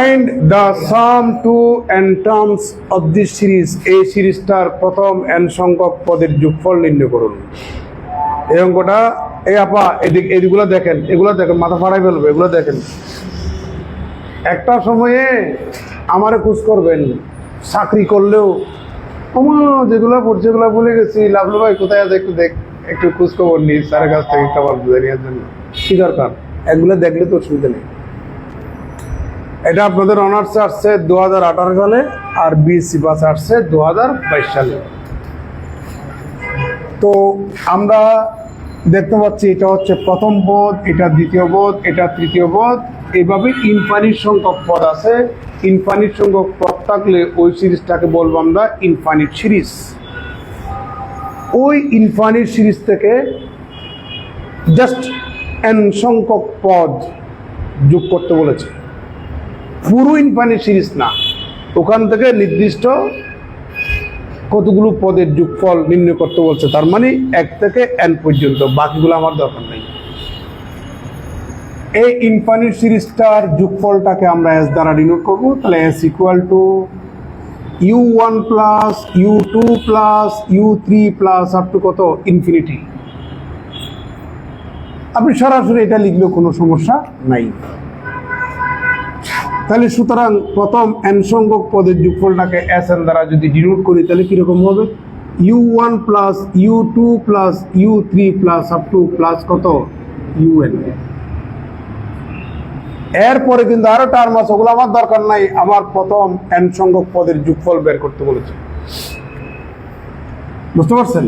Find the sum to n terms of this series. এই সিরিজটার প্রথম n সংখ্যক পদের যোগফল নির্ণয় করুন। এই অঙ্কটা এই আপা এগুলো দেখেন, মাথা ফাড়াই ফেলবে। এগুলো দেখেন, একটা সময়ে আমারে খোঁজ করবেন, চাকরি করলেও যেগুলো পড়ছে এগুলো ভুলে গেছি, লাভলু ভাই কোথায় আছে একটু খোঁজ খবর নিই স্যারের কাছ থেকে খাবার বুঝে নেওয়ার জন্য। কি দরকার? এগুলো দেখলে তো অসুবিধা নেই। এটা আপনাদের অনার্সে আসছে 2018 সালে, আর বিএসসি পাসে আসছে 2022 সালে। তো আমরা দেখতে পাচ্ছি এটা হচ্ছে প্রথম পদ, এটা দ্বিতীয় পদ, এটা তৃতীয় পদ। এইভাবে ইনফাইনিট সংখ্যক পদ আছে। ইনফাইনিট সংখ্যক পদ থাকলে ওই সিরিজটাকে বলবো আমরা ইনফাইনিট সিরিজ। ওই ইনফাইনিট সিরিজ থেকে জাস্ট n সংখ্যক পদ যোগ করতে বলেছে, পুরো ইনফাইনিট সিরিজ না। ওখান থেকে নির্দিষ্ট কতগুলো পদের যোগফল নির্ণয় করতে বলছে, তার মানে 1 থেকে n পর্যন্ত, বাকিগুলো আমার দরকার নেই। এই ইনফাইনিট সিরিজটার যোগফলটাকে আমরা s দ্বারা ডিনোট করব। তাহলে s equal to u1 plus u2 plus u3 plus up to কত ইনফিনিটি। আপনি সরাসরি এটা লিখলেও কোনো সমস্যা নাই। তাহলে সুতরাং প্রথম n সংখ্যক পদের যোগফলটাকে sn দ্বারা যদি ডিনোট করি তাহলে কিরকম হবে? u1 plus u2 plus u3 plus up to plus কত un। এরপরে কিন্তু আরো টার্ম আছে, ওগুলো আমার দরকার নাই। আমার প্রথম n সংখ্যক পদের যোগফল বের করতে বলেছে, বুঝতে পারছেন?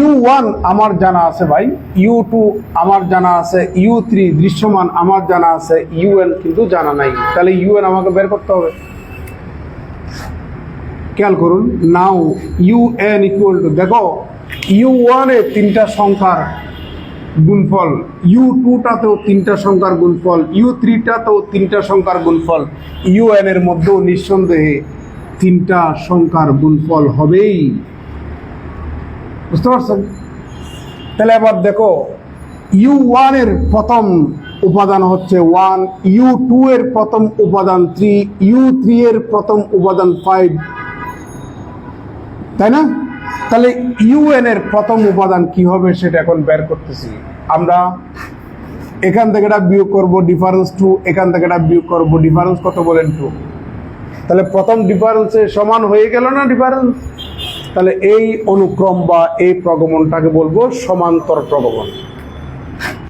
u1 আমার জানা আছে ভাই, u2 আমার জানা আছে, u3 দৃশ্যমান আমার জানা আছে, un কিন্তু জানা নাই। তাহলে un আমাকে বের করতে হবে। খেয়াল করুন, নাও un ইকুয়াল টু, দেখো u1 এ 3টা সংখ্যার গুণফল, u2 টাতেও 3টা সংখ্যার গুণফল, u3 টাতেও 3টা সংখ্যার গুণফল, un এর মধ্যেও নিঃসন্দেহে 3টা সংখ্যার গুণফল হবেই, বুঝতে পারছেন? তাহলে এবার দেখো, u1 এর প্রথম উপাদান হচ্ছে 1, u2 এর প্রথম উপাদান 3, u3 এর প্রথম উপাদান 5, তাই না? তাহলে un এর প্রথম উপাদান কি হবে সেটা এখন বের করতেছি আমরা। এখান থেকে এটা বিয়োগ করবো, ডিফারেন্স 2, এখান থেকে এটা বিয়োগ করবো, ডিফারেন্স কত বলেন 2। তাহলে প্রথম ডিফারেন্সে সমান হয়ে গেল না ডিফারেন্স? তাহলে এই অনুক্রম বা এই প্রগমনটাকে বলবো সমান্তর প্রগমন।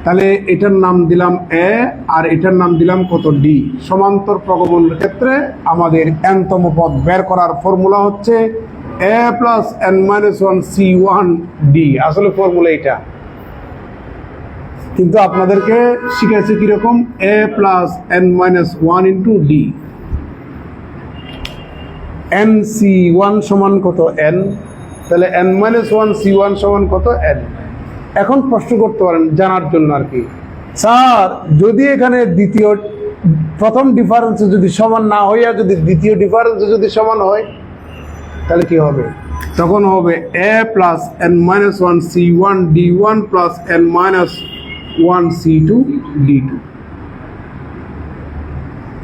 তাহলে এটার নাম দিলাম এ, আর এটার নাম দিলাম কত ডি। সমান্তর প্রগমনের ক্ষেত্রে আমাদের nতম পদ বের করার ফর্মুলা হচ্ছে a plus n-1 c1 d। আসলে ফর্মুলা এটা, কিন্তু আপনাদেরকে শিখাইছে কিরকম, a plus n-1 into d। nc1 সমান কত n, তাহলে n-1 c1 সমান কত n। এখন প্রশ্ন করতে পারেন জানার জন্য আর কি, স্যার যদি এখানে প্রথম ডিফারেন্সে যদি সমান না হইয়া যদি দ্বিতীয় ডিফারেন্সে যদি সমান হয় তাহলে কি হবে? তখন হবে a plus n-1 c1 d1 plus n-1 c2 d2।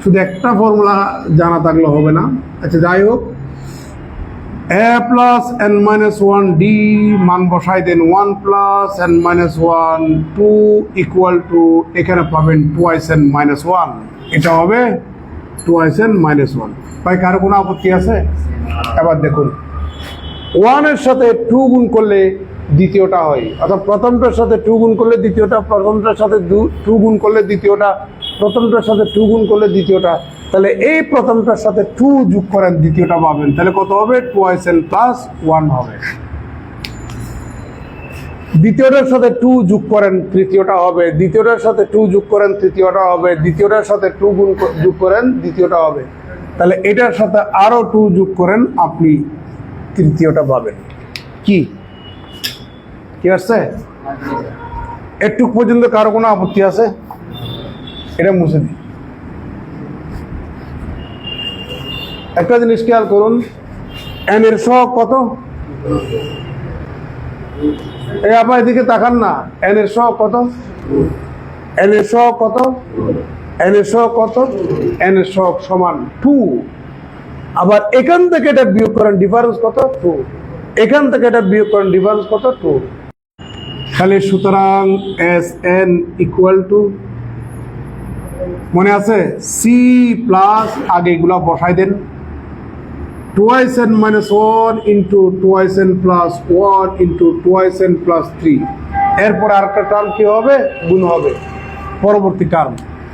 শুধু একটা ফর্মুলা জানা থাকলে হবে না। আচ্ছা যাই হোক, a প্লাস n-1 d মান বসাই দেন 1 প্লাস n-1 2 ইকুয়াল টু, এখানে পাবেন twice n-1, এটা হবে twice n-1। ভাই কারো কোনো আপত্তি আছে? এবার দেখুন, 1 এর সাথে 2 গুণ করলে দ্বিতীয়টা হয়, অর্থাৎ প্রথমটার সাথে 2 গুণ করলে দ্বিতীয়টা, প্রথমটার সাথে 2 গুণ করলে দ্বিতীয়টা, প্রথমটার সাথে 2 গুণ করলে দ্বিতীয়টা। তাহলে এই প্রথমটার সাথে 2 যোগ করেন, দ্বিতীয়টা পাবেন। তাহলে কত হবে? twice n প্লাস 1 হবে। দ্বিতীয়টার সাথে 2 যোগ করেন, তৃতীয়টা হবে। দ্বিতীয়টার সাথে 2 যোগ করেন, তৃতীয়টা হবে। দ্বিতীয়টার সাথে 2 গুণ যোগ করেন, দ্বিতীয়টা হবে। তাহলে এটার সাথে আরো 2 যোগ করেন, আপনি তৃতীয়টা পাবেন। কি আসছে? একটু পর্যন্ত কারো কোনো আপত্তি আছে? এটা মুছে দিই। একটা জিনিস খেয়াল করুন, n এর সহগ কত? এই আপনার এদিকে তাকান না, n এর সহগ কত? n এর সহগ কত? n এর সহগ কত? n এর সহগ সমান 2। আবার এখান থেকে এটা বিয়োগ করেন, ডিফারেন্স কত? 2। এখান থেকে এটা বিয়োগ করেন, ডিফারেন্স কত? 2। তাহলে সুতরাং এস এন ইকুয়াল টু, মনে আছে, সি প্লাস, আগে এগুলা বসাই দেন, 2n minus 1 into 2n plus 1 into 2n plus 3। এরপর আরেকটা টার্ম কি হবে? গুণ হবে, পরবর্তী টার্ম।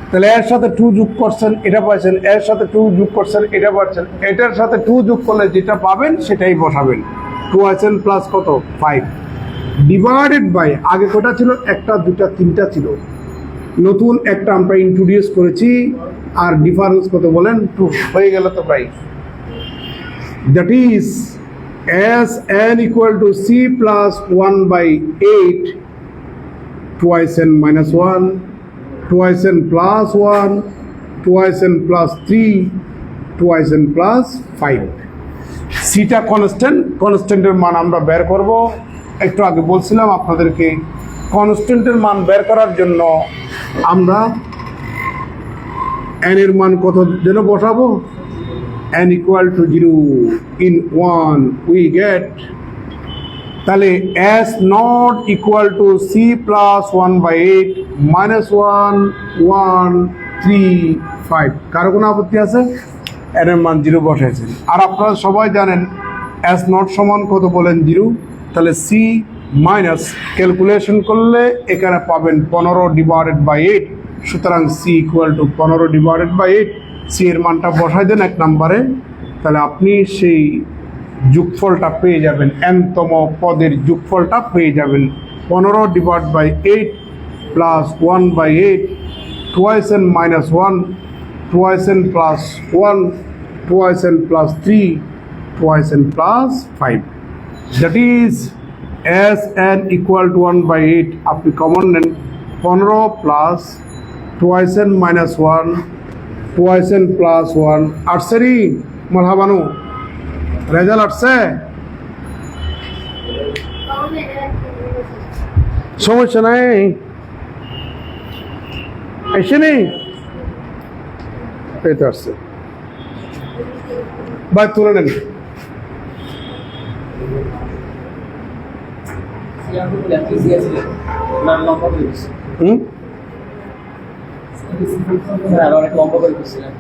তাহলে এর সাথে 2 যোগ করছেন, এটা পাচ্ছেন, এর সাথে 2 যোগ করছেন, এটা পাচ্ছেন, এটার সাথে 2 যোগ করলে যেটা পাবেন সেটাই বসাবেন। 2n প্লাস কত? 5 ডিভাইডেড বাই, আগে কটা ছিল? একটা, দুটা, তিনটা ছিল, নতুন একটা আমরা ইন্ট্রোডিউস করেছি, আর ডিফারেন্স কত বলেন? 2 হয়ে গেল তো প্রায়। That is as n equal to c plus 1 by 8, 2n minus 1, 2n plus 1, 2n plus 3, 2n plus 5। সিটা কনস্ট্যান্ট, কনস্ট্যান্টের মান আমরা বের করব। একটু আগে বলছিলাম আপনাদেরকে, কনস্ট্যান্টের মান বের করার জন্য আমরা n এর মান কত যেন বসাবো? n equal to 0 in 1 we get, তাহলে s not equal to c plus 1 by 8 minus 1 1 3 5। কারো কোনো আপত্তি আছে? n এর মান 0 বসাইছেন। আর আপনারা সবাই জানেন s not সমান কত বলেন? 0। তাহলে c মাইনাস, ক্যালকুলেশন করলে এখানে পাবেন 15 ডিভাইডেড বাই 8। সুতরাং c equal to 15 divided by 8। C এর মানটা বসাই দেন 1 নম্বরে, তাহলে আপনি সেই যোগফলটা পেয়ে যাবেন, n তম পদের যোগফলটা পেয়ে যাবেন। 15 divide by 8 plus 1 by 8, 2n minus 1, 2n plus 1, 2n plus 3, 2n plus 5। That is S N equal to 1 by 8, আপনি কমন নেন, 15 plus 2n minus 1, 2n plus 1। আসছে রি মারহাবানু, রেজাল্ট আসছে? সমস্যা নাই, আসেনি? এই তো আসছে, ভাই তুলে নেন। অনেক লম্বা করে দিচ্ছিলেন।